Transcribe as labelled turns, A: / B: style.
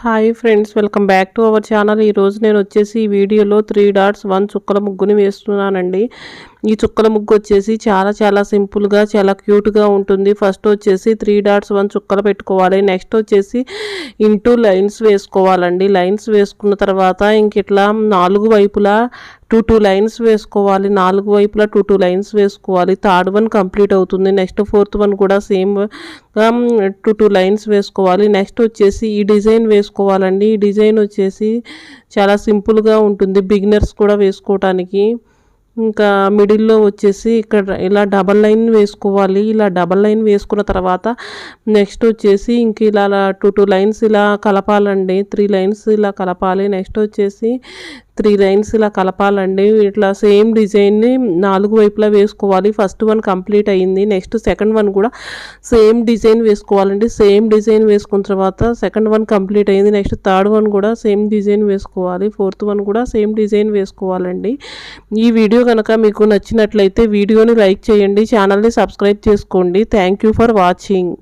A: Hi friends, welcome back to our channel. ఈరోజు నేను వచ్చేసి ఈ వీడియోలో 3 డాట్స్ 1 చుక్కల ముగ్గుని వేస్తున్నానండి. ఈ చుక్కల ముగ్గు వచ్చేసి చాలా సింపుల్గా చాలా క్యూట్గా ఉంటుంది. ఫస్ట్ వచ్చేసి 3 డాట్స్ 1 చుక్కలు పెట్టుకోవాలి. నెక్స్ట్ వచ్చేసి ఇంటూ లైన్స్ వేసుకోవాలండి. లైన్స్ వేసుకున్న తర్వాత ఇంక ఇట్లా 4 వైపులా 2 లైన్స్ వేసుకోవాలి. 4 వైపులా 2 లైన్స్ వేసుకోవాలి. థర్డ్ వన్ కంప్లీట్ అవుతుంది. నెక్స్ట్ ఫోర్త్ వన్ కూడా సేమ్ 2 లైన్స్ వేసుకోవాలి. నెక్స్ట్ వచ్చేసి ఈ డిజైన్ వేసుకోవాలండి. ఈ డిజైన్ వచ్చేసి చాలా సింపుల్గా ఉంటుంది, బిగినర్స్ కూడా వేసుకోవటానికి. ఇంకా మిడిల్లో వచ్చేసి ఇక్కడ ఇలా డబల్ లైన్ వేసుకోవాలి. ఇలా డబల్ లైన్ వేసుకున్న తర్వాత నెక్స్ట్ వచ్చేసి ఇంక ఇలా 2 లైన్స్ ఇలా కలపాలండి. 3 లైన్స్ ఇలా కలపాలి. నెక్స్ట్ వచ్చేసి 3 లైన్స్ ఇలా కలపాలండి. ఇట్లా సేమ్ డిజైన్ని 4 వైపులా వేసుకోవాలి. ఫస్ట్ వన్ కంప్లీట్ అయ్యింది. నెక్స్ట్ సెకండ్ వన్ కూడా సేమ్ డిజైన్ వేసుకోవాలండి. సేమ్ డిజైన్ వేసుకున్న తర్వాత సెకండ్ వన్ కంప్లీట్ అయ్యింది. నెక్స్ట్ థర్డ్ వన్ కూడా సేమ్ డిజైన్ వేసుకోవాలి. ఫోర్త్ వన్ కూడా సేమ్ డిజైన్ వేసుకోవాలండి. ఈ వీడియో కనుక మీకు నచ్చినట్లయితే వీడియోని లైక్ చేయండి, ఛానల్ని సబ్స్క్రైబ్ చేసుకోండి. Thank you for watching.